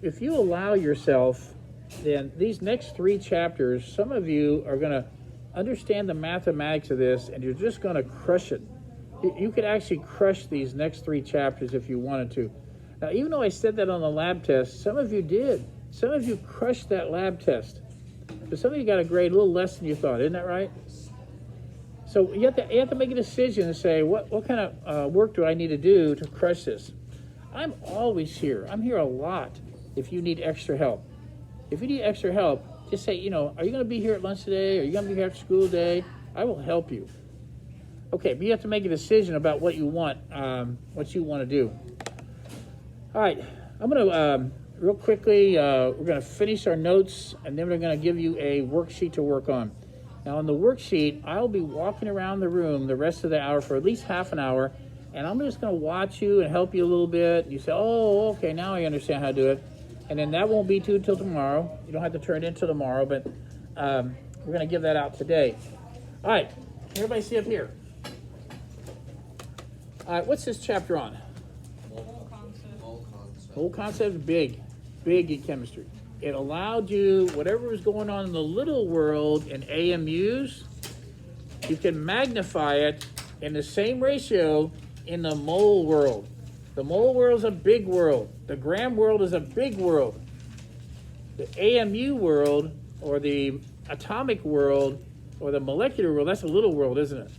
if you allow yourself, then these next 3 chapters, some of you are going to understand the mathematics of this, and you're just going to crush it. You could actually crush these next 3 chapters if you wanted to. Now, even though I said that on the lab test, some of you did. Some of you crushed that lab test. But some of you got a grade a little less than you thought. Isn't that right? So you have to make a decision and say, what kind of work do I need to do to crush this? I'm always here. I'm here a lot if you need extra help. If you need extra help, just say, are you going to be here at lunch today? Are you going to be here after school today? I will help you. Okay, but you have to make a decision about what you want to do. All right, I'm going to, real quickly, we're going to finish our notes, and then we're going to give you a worksheet to work on. Now, on the worksheet, I'll be walking around the room the rest of the hour for at least half an hour, and I'm just going to watch you and help you a little bit. You say, oh, okay, now I understand how to do it. And then that won't be till tomorrow. You don't have to turn it in till tomorrow, but we're going to give that out today. All right, everybody see up here. All right, what's this chapter on? Mole concept is big in chemistry. It allowed you, whatever was going on in the little world in AMUs, you can magnify it in the same ratio in the mole world. The mole world is a big world. The gram world is a big world. The AMU world, or the atomic world, or the molecular world, that's a little world, isn't it?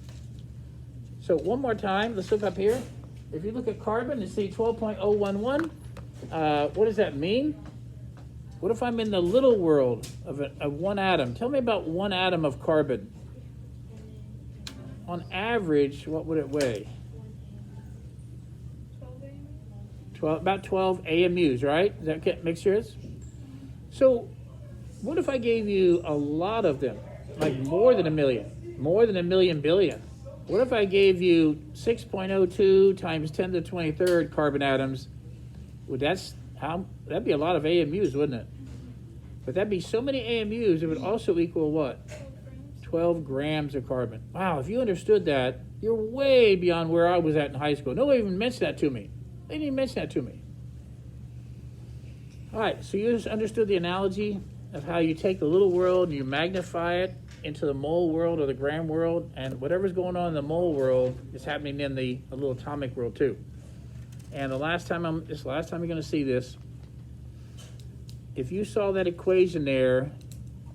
So one more time, let's look up here. If you look at carbon and see 12.011, what does that mean? What if I'm in the little world of one atom? Tell me about one atom of carbon. On average, what would it weigh? About 12 AMUs, right? Is that what mixture is? So what if I gave you a lot of them, like more than a million billion? What if I gave you 6.02 times 10 to the 23rd carbon atoms? That'd be a lot of AMUs, wouldn't it? But that'd be so many AMUs, it would also equal what? 12 grams of carbon. Wow, if you understood that, you're way beyond where I was at in high school. Nobody even mentioned that to me. They didn't even mention that to me. All right, so you just understood the analogy of how you take the little world and you magnify it into the mole world or the gram world, and whatever's going on in the mole world is happening in the little atomic world too. And the last time you're going to see this, if you saw that equation there,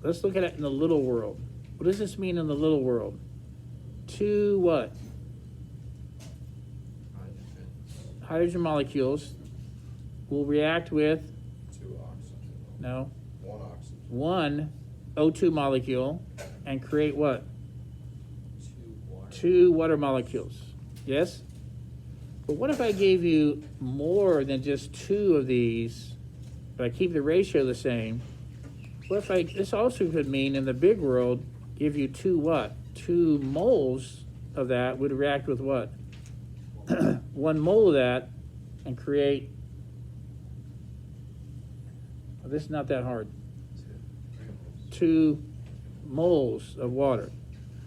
let's look at it in the little world. What does this mean in the little world? 2 what? Hydrogen molecules will react with 2 oxygen. No. 1 oxygen. 1 O2 molecule and create what? 2 water. 2 water molecules. Yes? But what if I gave you more than just 2 of these, but I keep the ratio the same? What if this also could mean in the big world, give you 2 what? 2 moles of that would react with what? 1 mole of that and create, this is not that hard, 2 moles of water.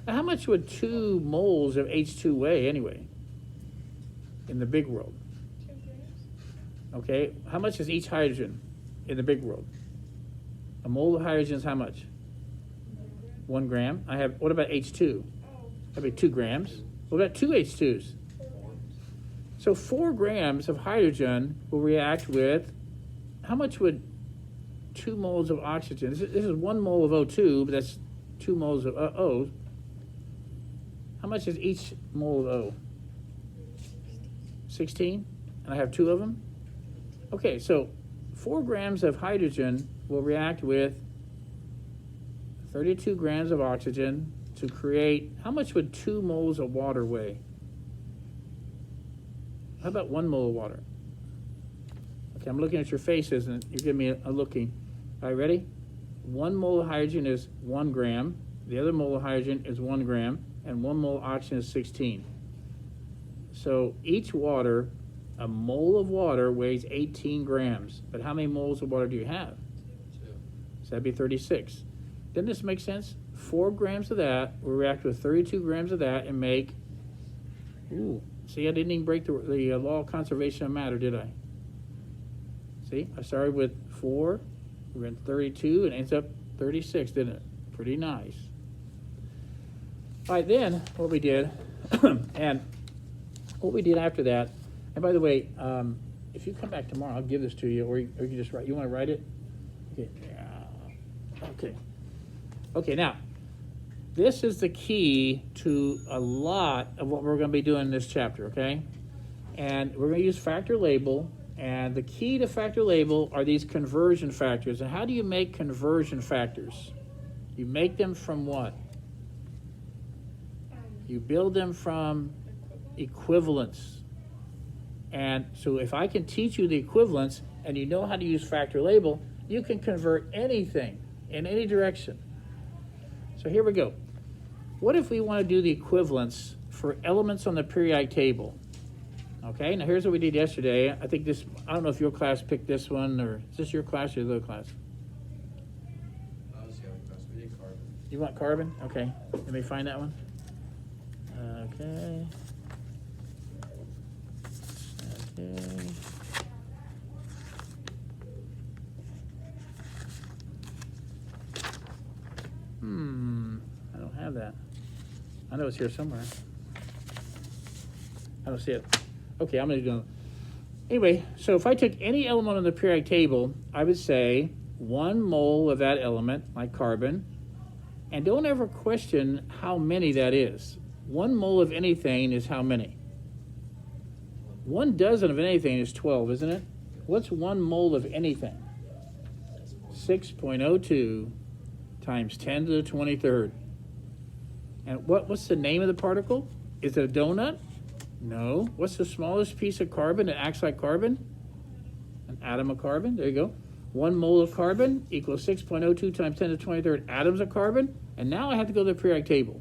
Now, how much would 2 moles of H2 weigh anyway in the big world? 2 grams. Okay, how much is each hydrogen in the big world? A mole of hydrogen is how much? 1 gram. What about H2? That'd be 2 grams. What about 2 H2s? So 4 grams of hydrogen will react with, how much would 2 moles of oxygen? This is 1 mole of O2, but that's 2 moles of O. How much is each mole of O? 16? And I have 2 of them? Okay, so 4 grams of hydrogen will react with 32 grams of oxygen to create, how much would 2 moles of water weigh? How about 1 mole of water? Okay, I'm looking at your faces and you're giving me a looking. All right, ready? 1 mole of hydrogen is 1 gram. The other mole of hydrogen is 1 gram. And 1 mole of oxygen is 16. So each water, a mole of water weighs 18 grams. But how many moles of water do you have? 2. So that'd be 36. Doesn't this make sense? 4 grams of that will react with 32 grams of that and make, see, I didn't even break the law of conservation of matter, did I? See, I started with 4, we went 32, and ends up 36, didn't it? Pretty nice. All right, then what we did, and what we did after that, and by the way, if you come back tomorrow, I'll give this to you, or you can just write. You want to write it? Okay. Yeah. Okay. Okay, now, this is the key to a lot of what we're going to be doing in this chapter, okay? And we're going to use factor label, and the key to factor label are these conversion factors. And how do you make conversion factors? You make them from what? You build them from equivalence. And so if I can teach you the equivalence and you know how to use factor label, you can convert anything in any direction. So here we go. What if we want to do the equivalence for elements on the periodic table? Okay, now here's what we did yesterday. I think this, I don't know if your class picked this one, or is this your class or the other class? was the other class. We did carbon. You want carbon? Okay, let me find that one. Okay. Okay. I don't have that. I know it's here somewhere. I don't see it. Okay, I'm going to do. Anyway, so if I took any element on the periodic table, I would say 1 mole of that element, like carbon, and don't ever question how many that is. 1 mole of anything is how many? 1 dozen of anything is 12, isn't it? What's 1 mole of anything? 6.02 times 10 to the 23rd. And what's the name of the particle? Is it a donut? No. What's the smallest piece of carbon that acts like carbon? An atom of carbon. There you go. 1 mole of carbon equals 6.02 times 10 to the 23rd atoms of carbon. And now I have to go to the periodic table.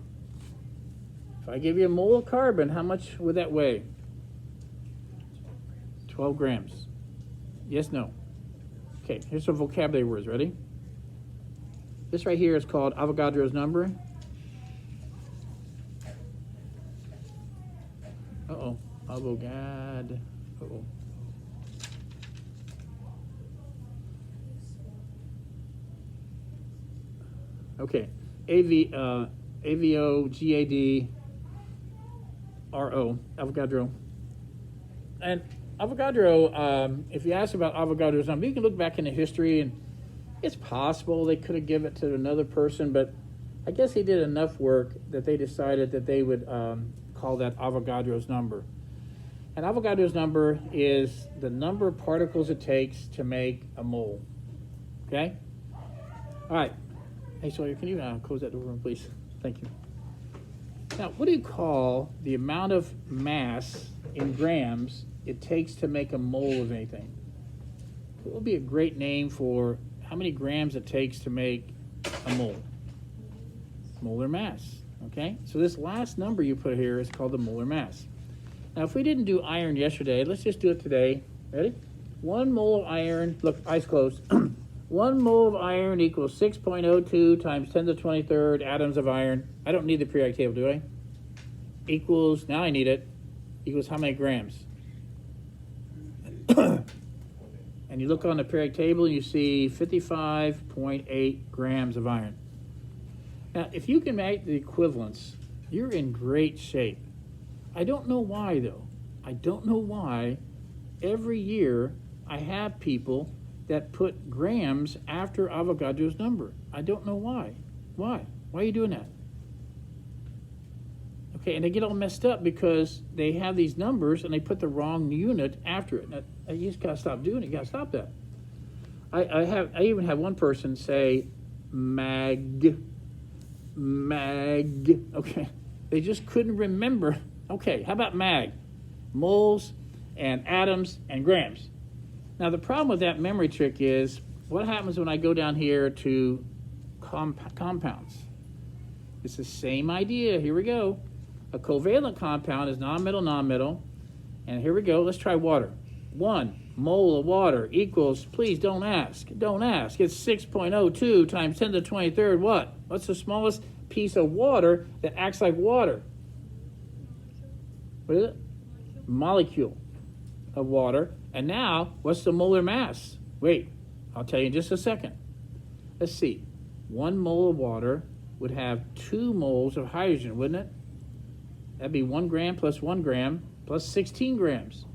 If I give you a mole of carbon, how much would that weigh? 12 grams. Yes, no. Okay, here's some vocabulary words. Ready? This right here is called Avogadro's number. Uh-oh. Avogad. Uh-oh. Okay. A-V-O-G-A-D-R-O. Avogadro. And Avogadro, if you ask about Avogadro's number, you can look back into history, and it's possible they could have given it to another person, but I guess he did enough work that they decided that they would call that Avogadro's number. And Avogadro's number is the number of particles it takes to make a mole. Okay? All right. Hey, Sawyer, can you close that door room, please? Thank you. Now, what do you call the amount of mass in grams it takes to make a mole of anything? What would be a great name for how many grams it takes to make a mole? Molar mass. Okay? So this last number you put here is called the molar mass. Now, if we didn't do iron yesterday, let's just do it today. Ready? 1 mole of iron, look, eyes closed. 1 mole of iron equals 6.02 times 10 to the 23rd atoms of iron. I don't need the periodic table, do I? Equals, now I need it, equals how many grams? And you look on the periodic table and you see 55.8 grams of iron. Now, if you can make the equivalence, you're in great shape. I don't know why, though. I don't know why every year I have people that put grams after Avogadro's number. I don't know why. Why? Why are you doing that? Okay, and they get all messed up because they have these numbers and they put the wrong unit after it. Now, you just gotta stop doing it. You gotta stop that. I even have one person say mag. Okay, they just couldn't remember. Okay, how about mag? Moles and atoms and grams. Now the problem with that memory trick is what happens when I go down here to compounds. It's the same idea. Here we go. A covalent compound is nonmetal, and here we go. Let's try water. 1 mole of water equals, please don't ask. Don't ask. It's 6.02 times 10 to the 23rd what? What's the smallest piece of water that acts like water? What is it? Molecule of water. And now, what's the molar mass? Wait, I'll tell you in just a second. Let's see. 1 mole of water would have 2 moles of hydrogen, wouldn't it? That'd be 1 gram plus 1 gram plus 16 grams.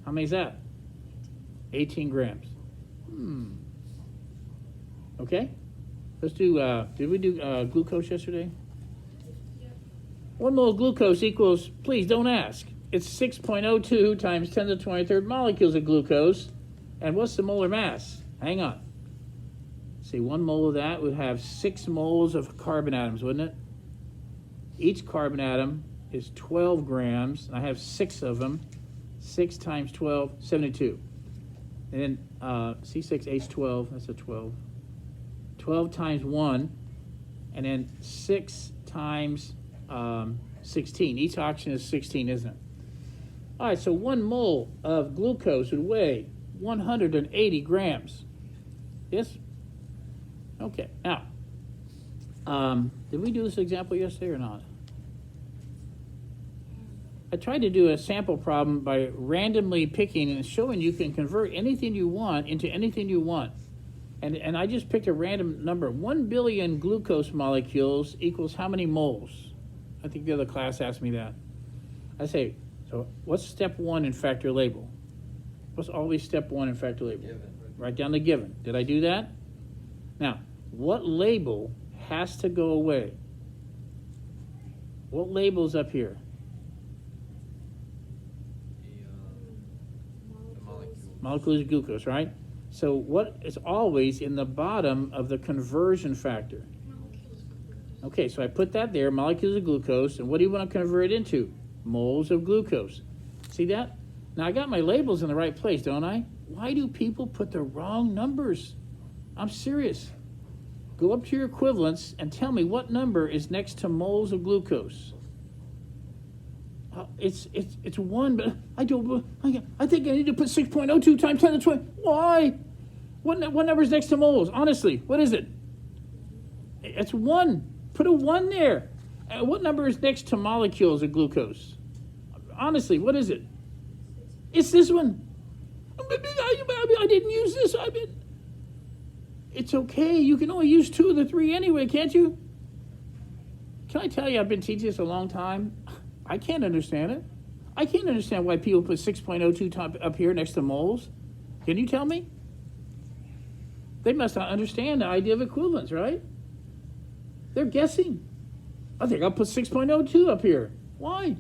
How many is that? 18 grams. Okay? Let's do, did we do glucose yesterday? 1 mole of glucose equals, please don't ask, it's 6.02 times 10 to the 23rd molecules of glucose. And what's the molar mass? Hang on. See, 1 mole of that would have 6 moles of carbon atoms, wouldn't it? Each carbon atom is 12 grams. I have 6 of them. 6 times 12, 72. And then C6H12, that's a 12. 12 times 1, and then 6 times 16. Each oxygen is 16, isn't it? All right, so 1 mole of glucose would weigh 180 grams. Yes? Okay, now, did we do this example yesterday or not? I tried to do a sample problem by randomly picking and showing you can convert anything you want into anything you want. And I just picked a random number. 1 billion glucose molecules equals how many moles? I think the other class asked me that. I say, so what's step 1 in factor label? What's always step 1 in factor label? Given. Write down the given. Did I do that? Now, what label has to go away? What label's up here? The molecule. Molecules of glucose, right? So what is always in the bottom of the conversion factor? Okay, so I put that there, molecules of glucose, and what do you want to convert it into? Moles of glucose. See that? Now I got my labels in the right place, don't I? Why do people put the wrong numbers? I'm serious. Go up to your equivalents and tell me what number is next to moles of glucose. It's 1, but I think I need to put 6.02 times 10 to the 20. Why? What number is next to moles? Honestly, what is it? It's 1. Put a 1 there. What number is next to molecules of glucose? Honestly, what is it? It's this one. I didn't use this. It's okay. You can only use 2 of the 3 anyway, can't you? Can I tell you, I've been teaching this a long time. I can't understand it. I can't understand why people put 6.02 up here next to moles. Can you tell me? They must not understand the idea of equivalence, right? They're guessing. I think I'll put 6.02 up here. Why?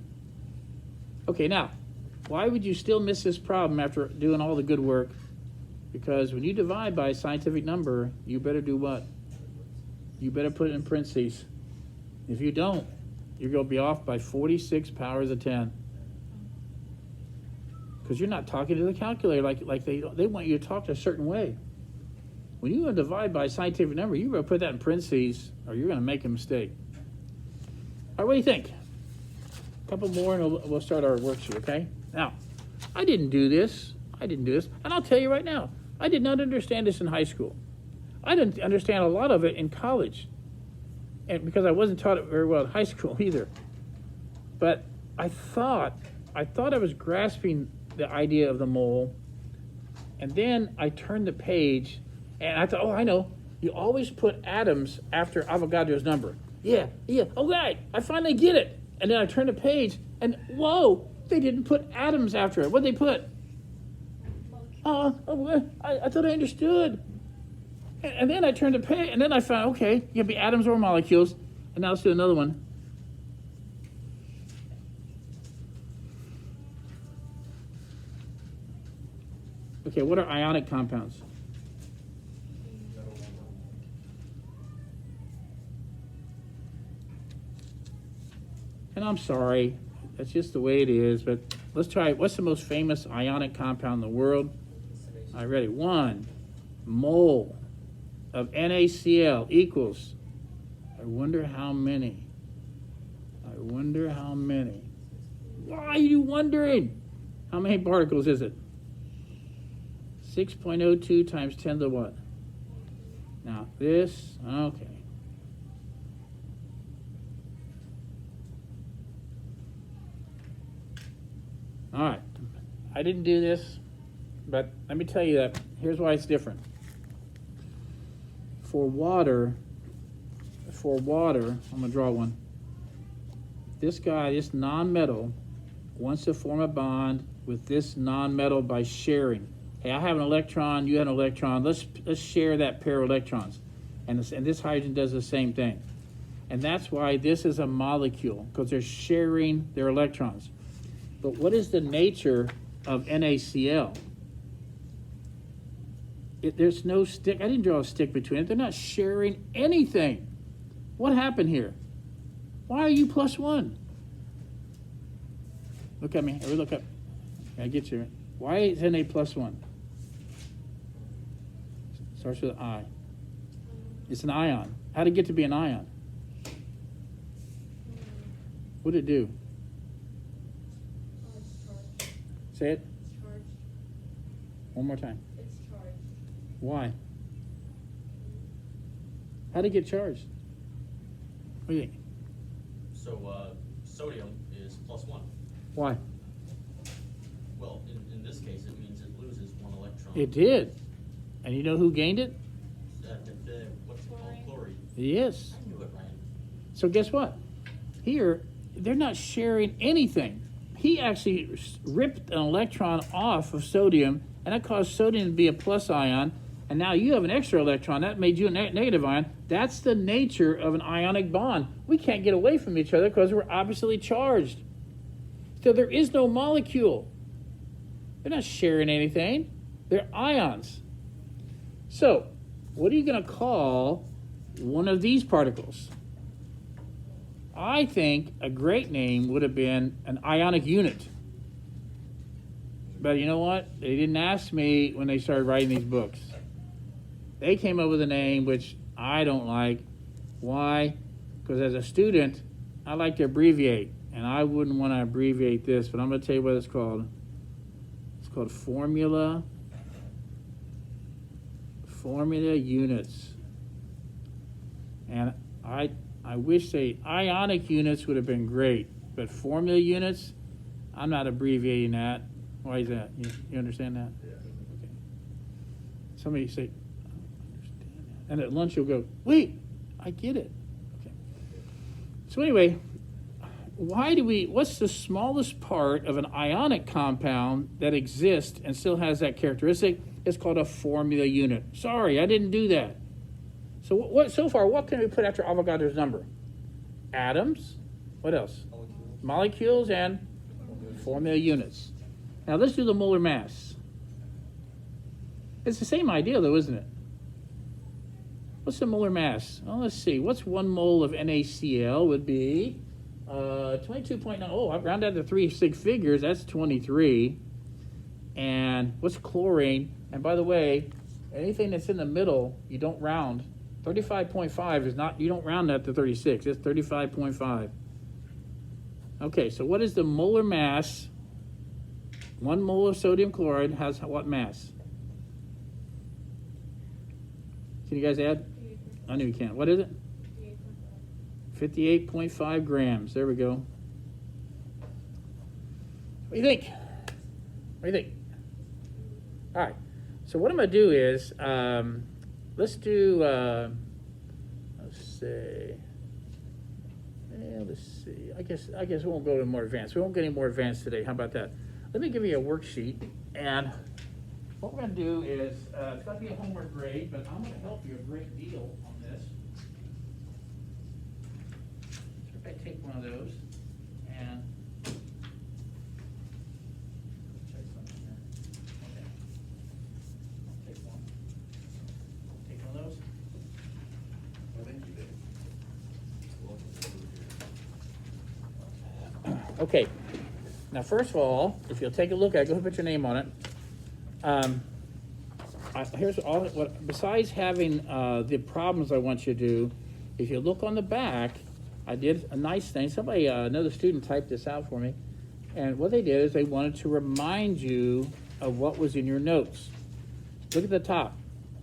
Okay, now, why would you still miss this problem after doing all the good work? Because when you divide by a scientific number, you better do what? You better put it in parentheses. If you don't, you're going to be off by 46 powers of 10. Because you're not talking to the calculator like they want you to talk a certain way. When you divide by a scientific number, you better put that in parentheses or you're going to make a mistake. All right, what do you think? A couple more and we'll start our worksheet, okay? Now, I didn't do this. And I'll tell you right now, I did not understand this in high school. I didn't understand a lot of it in college. And because I wasn't taught it very well in high school either. But I thought I was grasping the idea of the mole. And then I turned the page and I thought, oh, I know. You always put atoms after Avogadro's number. Yeah. Oh, right. I finally get it. And then I turned the page and whoa, they didn't put atoms after it. What'd they put? I thought I understood. And then I turned the page, and then I found, okay, you can be atoms or molecules. And now let's do another one. Okay, what are ionic compounds? And I'm sorry, that's just the way it is, but let's try it. What's the most famous ionic compound in the world? All right, ready? 1 mole of NaCl equals, I wonder how many. Why are you wondering? How many particles is it? 6.02 times 10 to what? Now this, okay. All right, I didn't do this. But let me tell you that here's why it's different. For water, I'm gonna draw one. This guy, this non-metal, wants to form a bond with this non-metal by sharing. Hey, I have an electron, you have an electron. Let's share that pair of electrons. And this hydrogen does the same thing. And that's why this is a molecule, because they're sharing their electrons. But what is the nature of NaCl? There's no stick. I didn't draw a stick between it. They're not sharing anything. What happened here? Why are you +1? Look at me. Everybody look up. I get you. Why is Na +1? Starts with an I. It's an ion. How did it get to be an ion? What did it do? It's charged. Say it It's charged. one more time. It's charged. Why? How did it get charged? What do you think? So sodium is +1. Why? Well, in this case, it means it loses 1 electron. It did. And you know who gained it? What's it called? Chlorine. Chlorine. Yes. I knew it, Ryan. So guess what? Here, they're not sharing anything. He actually ripped an electron off of sodium, and that caused sodium to be a plus ion, and now you have an extra electron. That made you a negative ion. That's the nature of an ionic bond. We can't get away from each other because we're oppositely charged. So there is no molecule. They're not sharing anything. They're ions. So, what are you going to call one of these particles? I think a great name would have been an ionic unit. But you know what? They didn't ask me when they started writing these books. They came up with a name which I don't like. Why? Because as a student, I like to abbreviate. And I wouldn't want to abbreviate this, but I'm going to tell you what it's called. It's called formula units. And I wish ionic units would have been great, but formula units, I'm not abbreviating that. Why is that? You understand that? Yeah. Okay. Somebody say, I don't understand that. And at lunch you'll go, wait, I get it. Okay. So anyway, what's the smallest part of an ionic compound that exists and still has that characteristic? It's called a formula unit. Sorry, I didn't do that. So what can we put after Avogadro's number? Atoms. What else? Molecules and formula units. Now let's do the molar mass. It's the same idea though, isn't it? What's the molar mass? Well, let's see. What's 1 mole of NaCl would be 22.9. Oh, I've rounded out to 3 sig figures. That's 23. And what's chlorine? And by the way, anything that's in the middle, you don't round. 35.5 is not, you don't round that to 36. It's 35.5. Okay, so what is the molar mass? 1 mole of sodium chloride has what mass? Can you guys add? I knew you can't. What is it? 58.5 grams. There we go. What do you think? What do you think? All right. So what I'm going to do is, let's do, let's see. Yeah, let's see. I guess we won't go to more advanced. We won't get any more advanced today. How about that? Let me give you a worksheet. And what we're going to do is, it's going to be a homework grade, but I'm going to help you a great deal on this. So if I take one of those and check something here. Okay. I'll take one. Take one of those. I think you did. Okay. Now, first of all, if you'll take a look at it, go ahead and put your name on it. Here's all. Besides having the problems I want you to do, if you look on the back, I did a nice thing. Somebody, another student, typed this out for me, and what they did is they wanted to remind you of what was in your notes. Look at the top.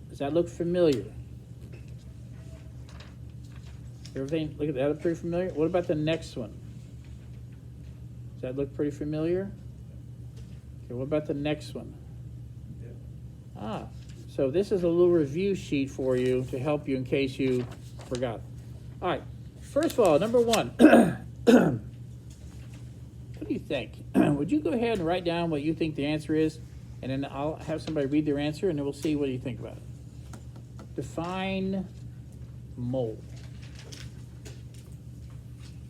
Does that look familiar? Everything. Look at that. Look pretty familiar. What about the next one? Does that look pretty familiar? Okay, what about the next one? So this is a little review sheet for you to help you in case you forgot. All right, first of all, number one, what do you think? Would you go ahead and write down what you think the answer is, and then I'll have somebody read their answer, and then we'll see what you think about it. Define mole.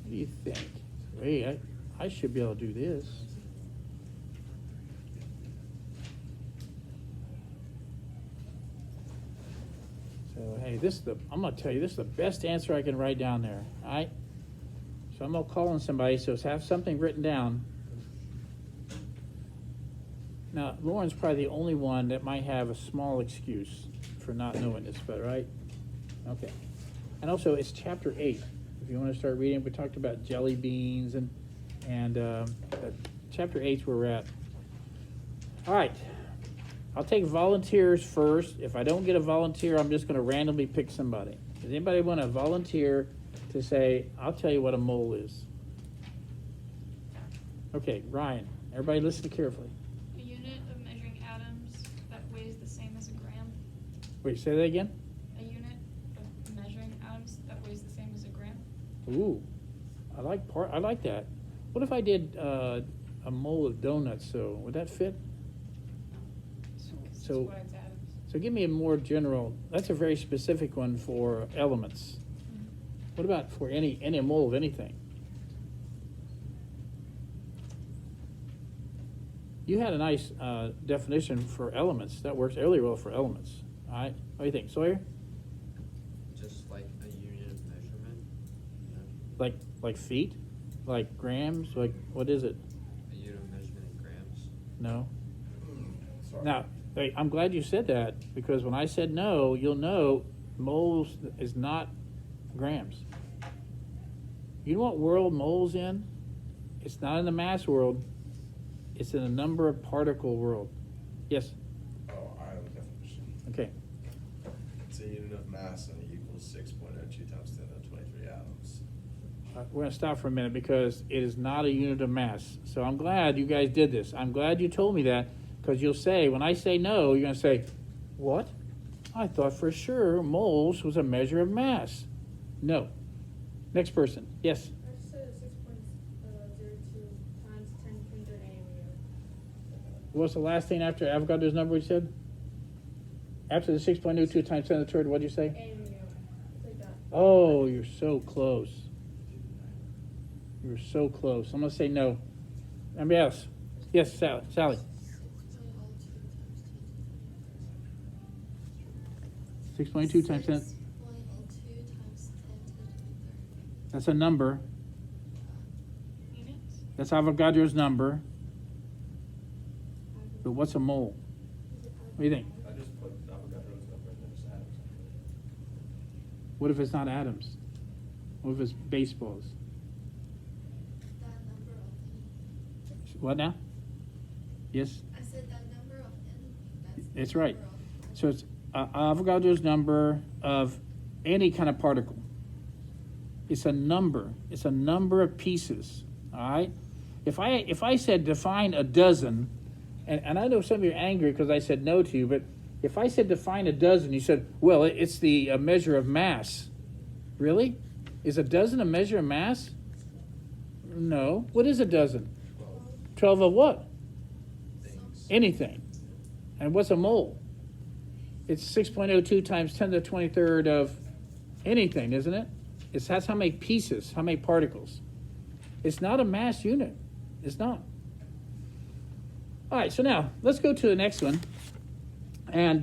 What do you think? Wait, I should be able to do this. So hey, I'm gonna tell you, this is the best answer I can write down there. All right. So I'm gonna call on somebody. So have something written down. Now Lauren's probably the only one that might have a small excuse for not knowing this, but right? Okay. And also, it's chapter 8. If you want to start reading, we talked about jelly beans and chapter 8's where we're at. All right. I'll take volunteers first. If I don't get a volunteer, I'm just going to randomly pick somebody. Does anybody want to volunteer to say, I'll tell you what a mole is? Okay, Ryan. Everybody listen carefully. A unit of measuring atoms that weighs the same as a gram. Wait, say that again? A unit of measuring atoms that weighs the same as a gram. Ooh, I like that. What if I did a mole of donuts? So would that fit? Because So- it's what it's atoms. So give me a more general. That's a very specific one for elements. What about for any mole of anything? You had a nice definition for elements. That works really well for elements. All right. What do you think, Sawyer? Just like a unit of measurement, you know, Like feet? Like grams? Like what is it? a unit of measurement in grams. No. Sorry. Now, hey, I'm glad you said that because when I said no, you'll know moles is not grams. You know what world moles in? It's not in the mass world. It's in a number of particle world. Yes. Oh, I have a definition. Okay. It's a unit of mass and it equals 6.02 times 10 to the 23 atoms. We're going to stop for a minute because it is not a unit of mass. So I'm glad you guys did this. I'm glad you told me that because you'll say, when I say no, you're going to say, what? I thought for sure moles was a measure of mass. No. Next person. Yes. I just said 6.02 times 10 to the 23 AMU. What's the last thing after Avogadro's number you said? After the 6.02 times 10 to the third, what did you say? AMU. Like that. Oh, you're so close. You're so close. I'm going to say no. Anybody else? Yes, Sally. 6.2 times 10. That's a number. Units? That's Avogadro's number. But what's a mole? What do you think? I just put Avogadro's number and then just add something. What if it's not atoms? What if it's baseballs? What now? Yes? I said that number of anything. That's right. So it's Avogadro's number of any kind of particle. It's a number. It's a number of pieces. All right. If I said define a dozen, and I know some of you are angry because I said no to you, but if I said define a dozen, you said, well, it's the measure of mass. Really? Is a dozen a measure of mass? No. What is a dozen? 12 of what? Things. Anything. And what's a mole? It's 6.02 times 10 to the 23rd of anything, isn't it? That's how many pieces, how many particles. It's not a mass unit. It's not. All right, so now let's go to the next one. And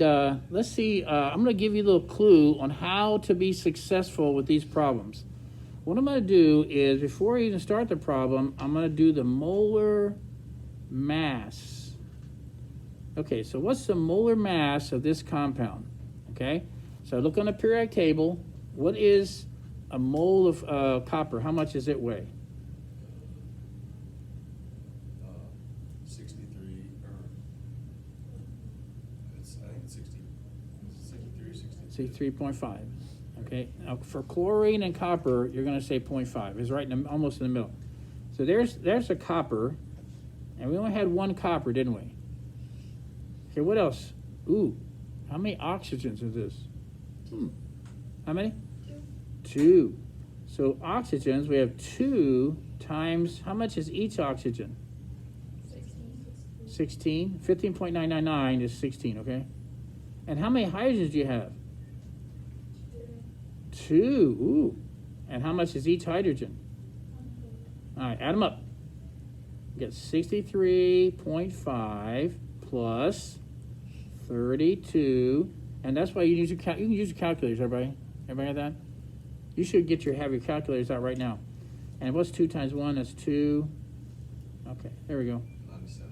let's see, I'm going to give you a little clue on how to be successful with these problems. What I'm going to do is, before I even start the problem, I'm going to do the molar mass. Okay, so what's the molar mass of this compound? Okay, so look on the periodic table. What is a mole of copper? How much does it weigh? 63, or I think it's 63 or 62. 63.5. Okay, now for chlorine and copper, you're going to say 0.5. It's right in almost in the middle. So there's a copper, and we only had one copper, didn't we? Okay, what else? Ooh, how many oxygens is this? How many? 2. 2. So oxygens, we have 2 times, how much is each oxygen? 16. 15.999 is 16, okay? And how many hydrogens do you have? 2. Ooh. And how much is each hydrogen? All right, add them up. You get 63.5 plus 32, and that's why you use your you can use your calculators. Everybody got that? You should have your calculators out right now. And what's 2 times 1? That's 2. Okay, there we go. 97.5.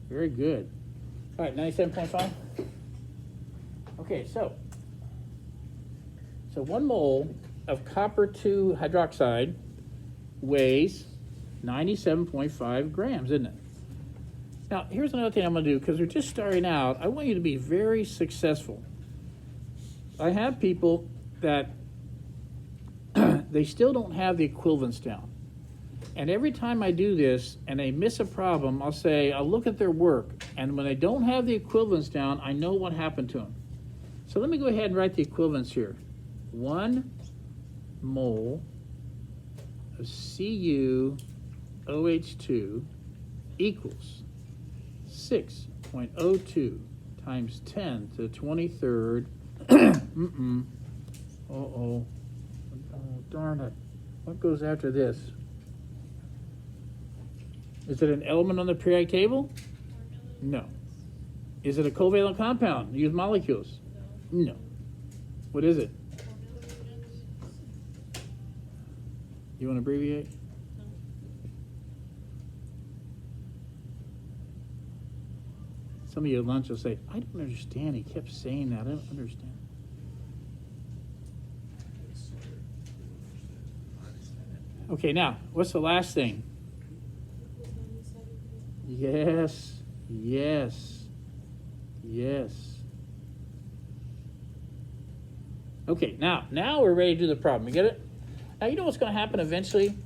Very good. All right, 97.5. Okay, so 1 mole of copper 2 hydroxide weighs 97.5 grams, isn't it? Now, here's another thing I'm going to do, because we're just starting out. I want you to be very successful. I have people that they still don't have the equivalence down. And every time I do this and they miss a problem, I'll look at their work. And when they don't have the equivalence down, I know what happened to them. So let me go ahead and write the equivalence here. 1 mole of CuOH2 equals 6.02 times 10 to the 23rd. Oh, darn it. What goes after this? Is it an element on the periodic table? No. Is it a covalent compound? Use molecules? No. What is it? You want to abbreviate? Some of you at lunch will say, I don't understand. He kept saying that. I don't understand. Okay, now, what's the last thing? Yes. Okay, now we're ready to do the problem. You get it? Now, you know what's going to happen eventually?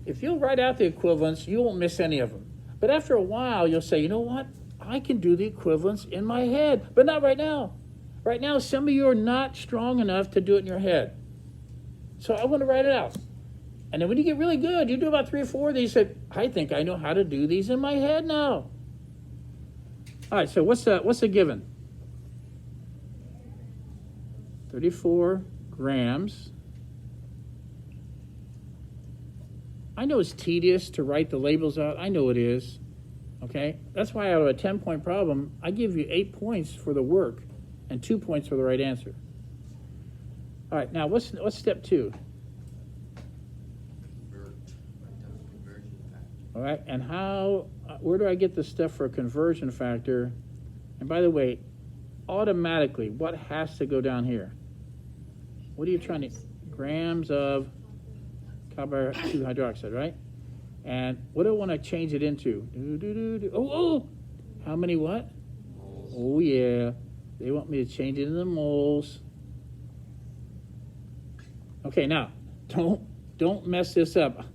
If you'll write out the equivalents, you won't miss any of them. But after a while, you'll say, you know what? I can do the equivalents in my head, but not right now. Right now, some of you are not strong enough to do it in your head. So I want to write it out. And then when you get really good, you do about 3 or 4 of these, you say, I think I know how to do these in my head now. All right, so what's the given? 34 grams. I know it's tedious to write the labels out. I know it is. Okay? That's why out of a 10-point problem, I give you 8 points for the work and 2 points for the right answer. All right, now what's step 2? Write down the conversion factor. All right, and where do I get the stuff for a conversion factor? And by the way, automatically, what has to go down here? What are you trying to, grams of copper 2 hydroxide, right? And what do I want to change it into? Oh, how many what? Moles. Oh yeah, they want me to change it into moles. Okay, now, don't mess this up.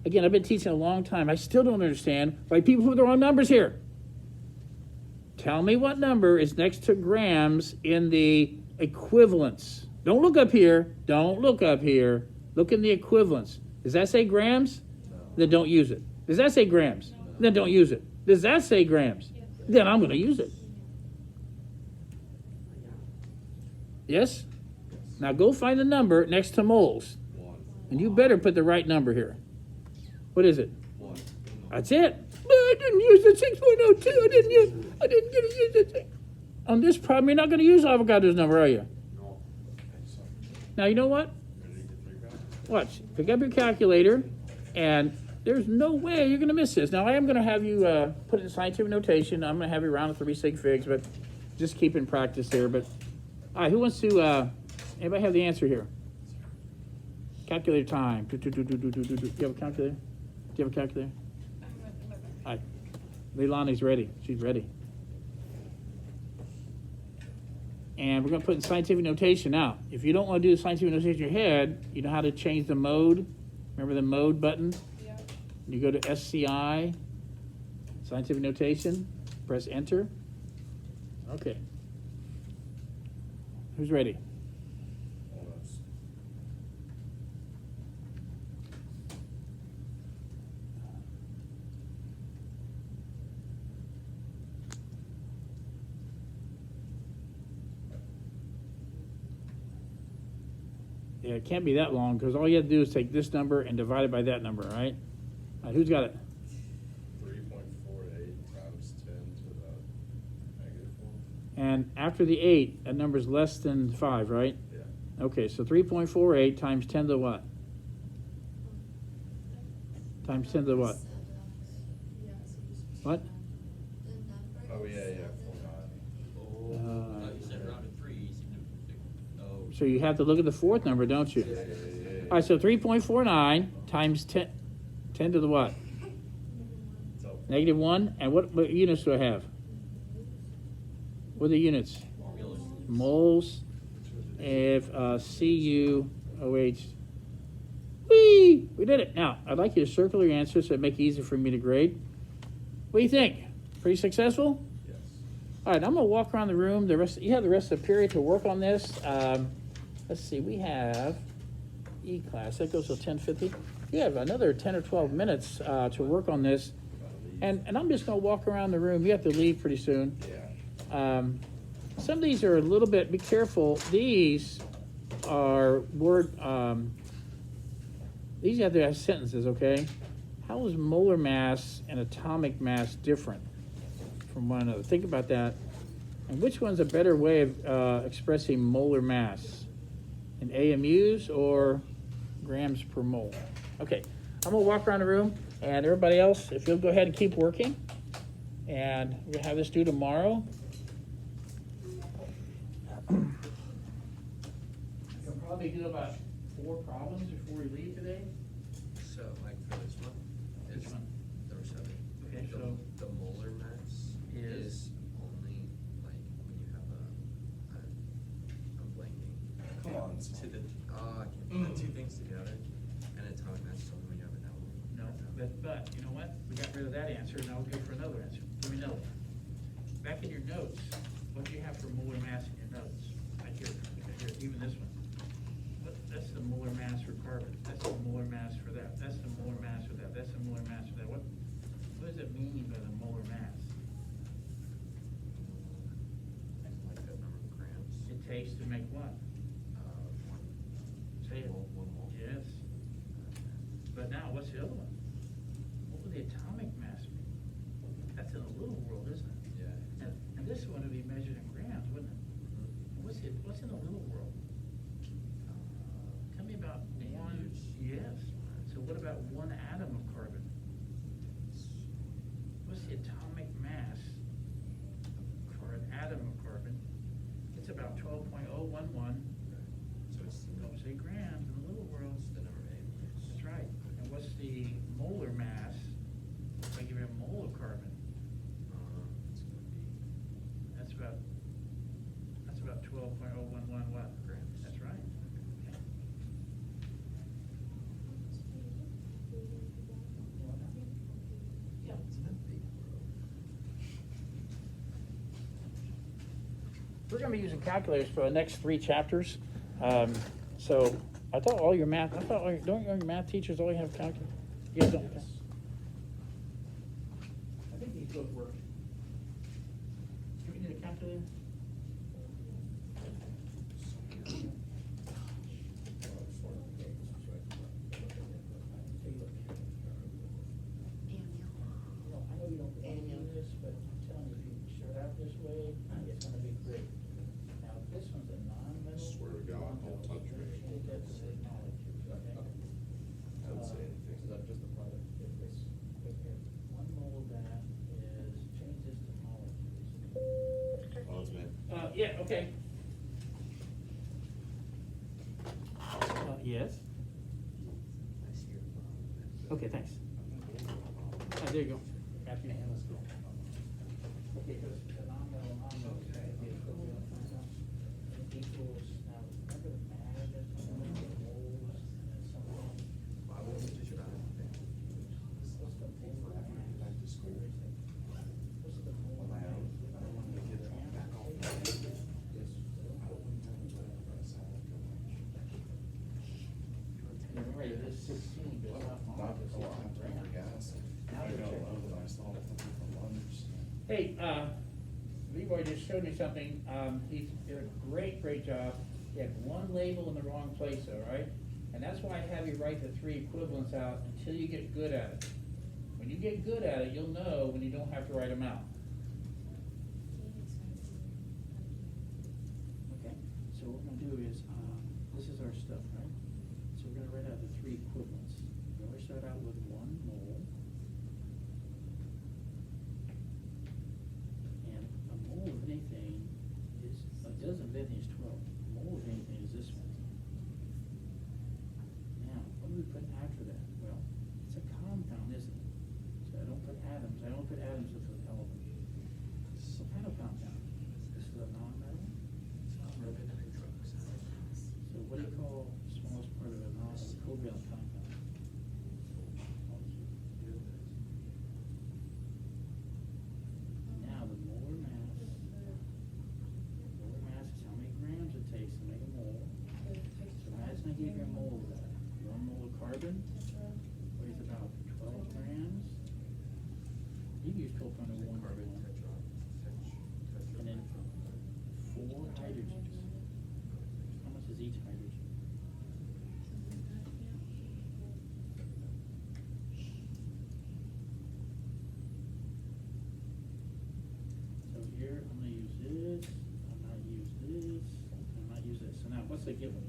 Again, I've been teaching a long time. I still don't understand why people put the wrong numbers here. Tell me what number is next to grams in the equivalence. Don't look up here. Don't look up here. Look in the equivalence. Does that say grams? No. Then don't use it. Does that say grams? Then don't use it. Does that say grams? Then I'm going to use it. Yes? Now go find the number next to moles. 1. And you better put the right number here. What is it? 1. That's it. But I didn't use the 6.02. I didn't get to use it. On this problem, you're not going to use Avogadro's number, are you? No. Okay, so Now, you know what? ready to get 3 grams? Watch. Pick up your calculator, and there's no way you're going to miss this. Now, I am going to have you put it in scientific notation. I'm going to have you round to 3 sig figs, but just keep in practice here. But, all right, who wants to, anybody have the answer here? Calculator time. Do you have a calculator? Do you have a calculator? All right. Leilani's ready. She's ready. And we're going to put in scientific notation. Now, if you don't want to do the scientific notation in your head, you know how to change the mode. Remember the mode button? Yeah. You go to SCI, scientific notation. Press enter. Okay. Who's ready? Almost. Yeah, it can't be that long because all you have to do is take this number and divide it by that number, right? Who's got it? 3.48 times 10 to the -4. And after the 8, that number's less than 5, right? Yeah. Okay, so 3.48 times 10 to what? Times 10 to what? Yeah, so you just- What? The number Oh, is yeah, 7. Oh, I thought you said rounded threes, oh. So you have to look at the fourth number, don't you? Yeah. All right, so 3.49 times 10, 10 to the what? So, -1. And what units do I have? What are the units? Formulas. Moles. If CuOH. Whee! We did it. Now, I'd like you to circle your answers so it make it easier for me to grade. What do you think? Pretty successful? yes. All right, I'm gonna walk around the room. You have the rest of the period to work on this. Let's see, we have E-class, that goes till 10:50. You have another 10 or 12 minutes to work on this. And I'm just gonna walk around the room. You have to leave pretty soon. Yeah. Some of these are a little bit, be careful, these are these have to have sentences, okay? How is molar mass and atomic mass different from one another? Think about that. And which one's a better way of expressing molar mass? In AMUs or grams per mole? Okay, I'm gonna walk around the room, and everybody else, if you'll go ahead and keep working. And we're gonna have this due tomorrow. I can probably do about 4 problems before we leave today. So, like for this one, Which one? Number 7. Okay, The- so- The molar mass Is? is only like when you have I'm blanking. Come on. To the, I can't put the 2 things together, and atomic mass is only when you have an element. No, but you know what? We got rid of that answer, now we'll go for another answer. Let me know. Back in your notes, what do you have for molar mass in your notes? Right here, even this one. That's the molar mass for carbon. That's the molar mass for that. That's the molar mass for that. That's the molar mass for that. What does it mean by the molar mass? Like that number of grams. It takes to make what? One. Say it. One mole. Yes. But now, what's the other one? What would the atomic mass be? That's in a little world, isn't it? Yeah. And this one would be measured in grams, wouldn't it? What's in the little world? Tell me about one. Yes. So what about one atom of carbon? What's the atomic mass for an atom of carbon? It's about 12.011. So it's Don't say grams in the little world. the number of atoms. That's right. And what's the molar mass? If I give you a mole of carbon, It's gonna be that's about 12.011 what? grams. That's right. Okay. Yeah. Isn't that big, bro? We're going to be using calculators for the next 3 chapters. So I thought all your math, don't your math teachers only have calculators? You guys don't? Yes. I think these both work. Do we need a calculator? Well, I know you don't want to do this, but I'm telling you, if you start out this way, it's gonna be great. Now, this one's a non-metal. Swear to God, don't touch me. Take that to the molecules, okay? Don't say anything. Is that just a product? It's, right here. 1 mole of that is, change this to molecules. Oh, it's me. Yeah, okay. Yes? I see your phone. Okay, thanks. There you go. Got your hand, let's go. Okay, because the non-metal is gonna be equivalent. It equals, now, remember the mag, that's one of the moles, and then something. Why wouldn't you try? What's the molar mass? What's the molar 16, but it's not Not marked as a lot 16 for grams. gas. Now I they're know, checking. but I saw it for lunch. Hey, Leroy just showed me something, he did a great job. He had one label in the wrong place though, right? And that's why I have you write the 3 equivalents out until you get good at it. When you get good at it, you'll know when you don't have to write them out. Okay, so what we're gonna do is, this is our stuff, right? So we're gonna write out the 3 equivalents. We always start out with 1 mole. And a mole of anything is, a dozen of anything is 12. A mole of anything is this one. Now, what do we put after that? Well, it's a compound, isn't it? So I don't put atoms. I don't put atoms with an element. What kind of compound? This is a non-metal? So what do you call the smallest part of a covalent compound? Now, the molar mass is how many grams it takes to make a mole. So imagine I gave you a mole of that. 1 mole of carbon weighs about 12 grams. You use 12.01 carbon. And then 4 hydrogens. How much is each hydrogen? So here, I'm gonna use this, I'm gonna use this, I'm gonna use this. So now, what's the given?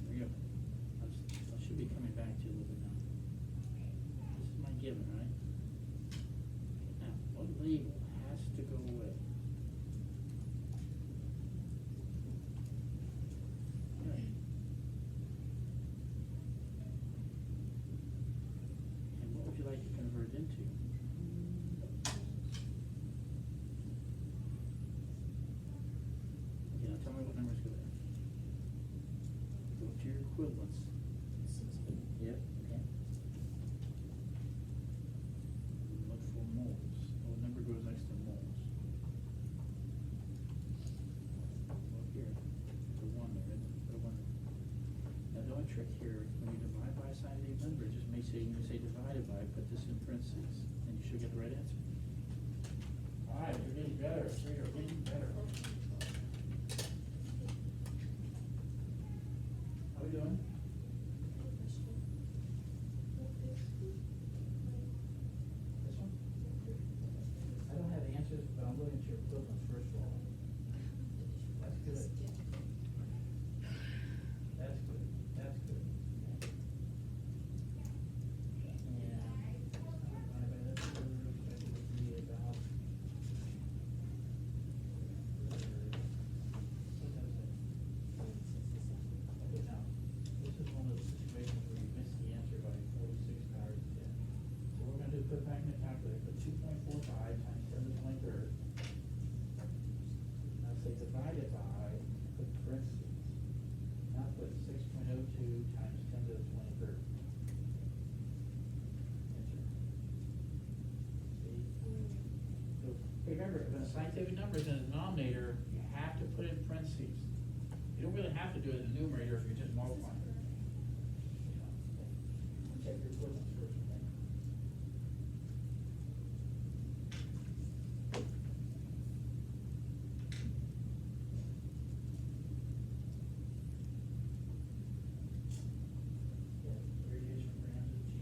There you go. I should be coming back to you a little bit now. This is my given, right? Now, what label has to go away? Right. And what would you like to convert into? Yeah, tell me what numbers go there. Go to your equivalents. Yep, okay. Look for moles. What number goes next to moles? Look here, the 1 there, isn't it? Put a 1 there. Now, the only trick here, when you divide by a scientific number, just make sure when you say divided by, put this in parentheses, and you should get the right answer. All right, you're getting better, you're getting better. How we doing? This one? I don't have the answers, but I'm looking at your equivalents first of all. That's good. That's good, that's good. Okay, now, this is one of those situations where you miss the answer by 46 powers of 10. So we're gonna do, put back in the calculator, put 2.45 times 10 to the 23rd. Now say divided by, put parentheses. Now put 6.02 times 10 to the 23rd. Enter. See? So, hey, remember, when a scientific number is in a denominator, you have to put it in parentheses. You don't really have to do it in the numerator if you're just multiplying. Check your equivalents first, okay? Radiation grams of G.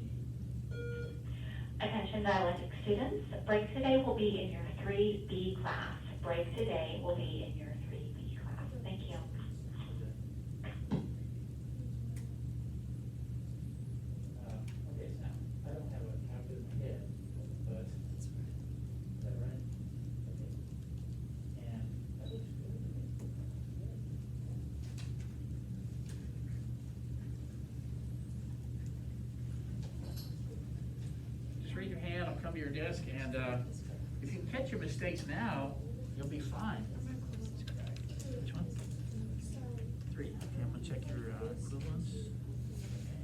Attention dialectic students, break today will be in your 3B class. Break today will be in your 3B class. Thank you. Okay, so now, I don't have a calculator in my head, but, is that right? Okay. And that looks good to me. Just raise your hand, I'll come to your desk, and, if you catch your mistakes now, you'll be fine. Which one? 3. Okay, I'm gonna check your equivalents.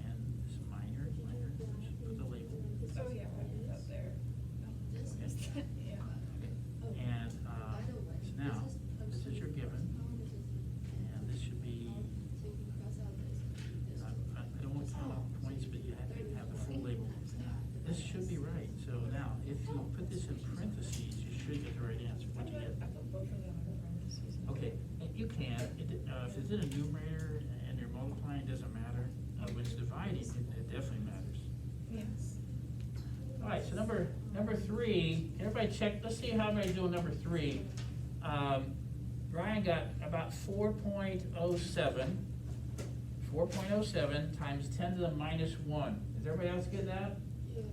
And this minor, just put the label. Oh, yeah, right, up there. This Okay. is sure you get the right answer. What'd you get? I thought both of them are parentheses. Okay, and you can, if it's in a numerator and you're multiplying, it doesn't matter. When it's dividing, it definitely matters. Yes. All right, so number three, everybody check, let's see how everybody's doing number three. Brian got about 4.07. 4.07 times 10 to the minus 1. Does everybody else get that? Yes.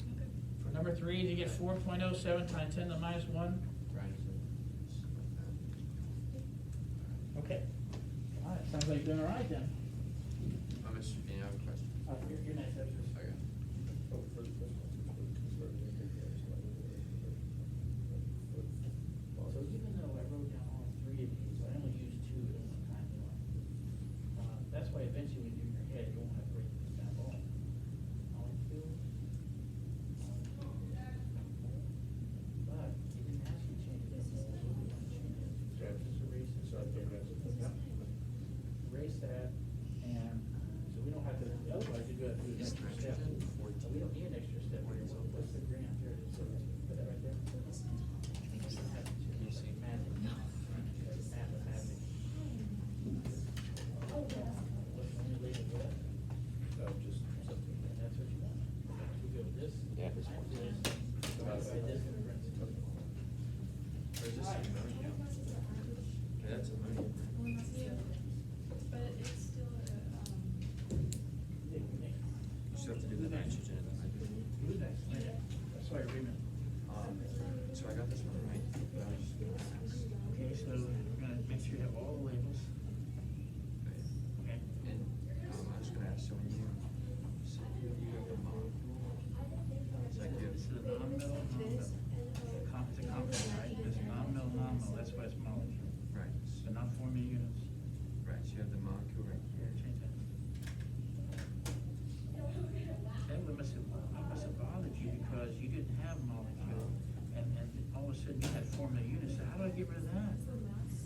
Okay. For number three, did you get 4.07 times 10 to the minus 1? Right, so, Okay. All right, sounds like you're doing all right then. Mr. Dean, I have a question. You're next, Exodus. Okay. So even though I wrote down all three of these, I only used two at one time, that's why eventually when you do in your head, you won't have to write this down all. Molecules. But you didn't ask you to change it, so we want to change it. So just erase this. Yep. Erase that, and so we don't have to, otherwise you go through an extra step. So we don't need an extra step. What's the grant here? So put that right there. Can you see? Mathematics. Just something. That's what you want. You go this, Yeah. this, divide by this difference. Or is this ammonia? Okay, that's ammonia. But it's still You still have to do the nitrogen and the hydrogen. Who's next? That's why you're reading. So I got this one right, but I was just gonna ask. Okay, so we're gonna make sure you have all the labels. Okay. And, I was gonna ask, so when you have the molecule, it's like you have. This is a non-metal, non-metal. It's a compound, right? It's non-metal, non-metal, that's why it's molecule. Right, So not forming units. right, so you have the molecule right Yeah, here. change that. That must have bothered you because you didn't have molecule, and all of a sudden you had formula units, so how do I get rid of that?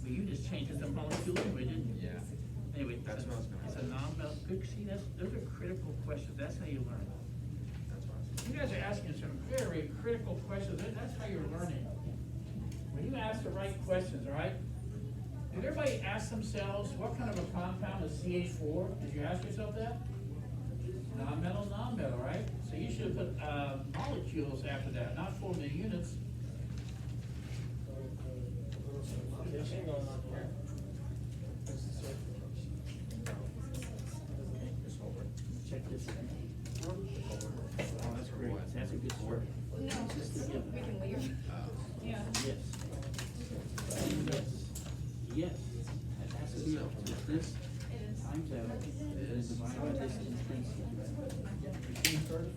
But you just changed it to molecule anyway, didn't you? Yeah. Anyway, That's what I was gonna it's a ask. non-metal, good, see, those are critical questions, that's how you learn. That's what I was. You guys are asking some very critical questions, that's how you're learning. When you ask the right questions, all right? Did everybody ask themselves, what kind of a compound is CH4? Did you ask yourself that? Non-metal, non-metal, right? So you should have put molecules after that, not formula units. Check this out. Oh, that's great, that's a good story. No, we can leave. Yeah. Yes. Yes. Yes. That has to be this It is. times out, and then divided by this intrinsic. Machine first?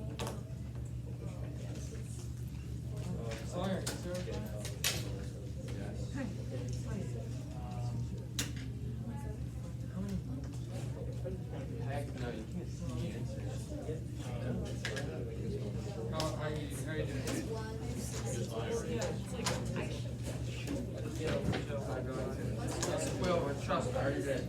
Heck, no, you can't see the answers. How are you doing? Well, trust me, I already did.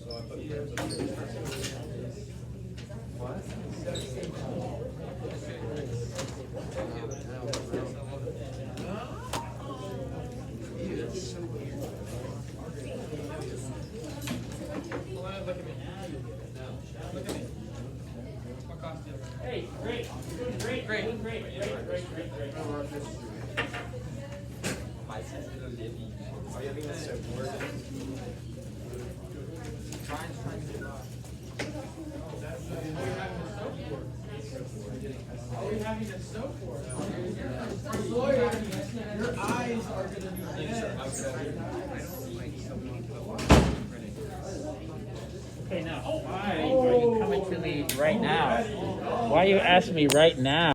So I put terms of What? Ew, that's so weird. Look at me. Look at me. Hey, great, you're doing great, great, great. Oh, yeah, I think that's so bored. Brian's trying to get off. All we have is soap for. Your eyes are gonna be red. Okay, now, why are you coming to me right now? Why are you asking me right now?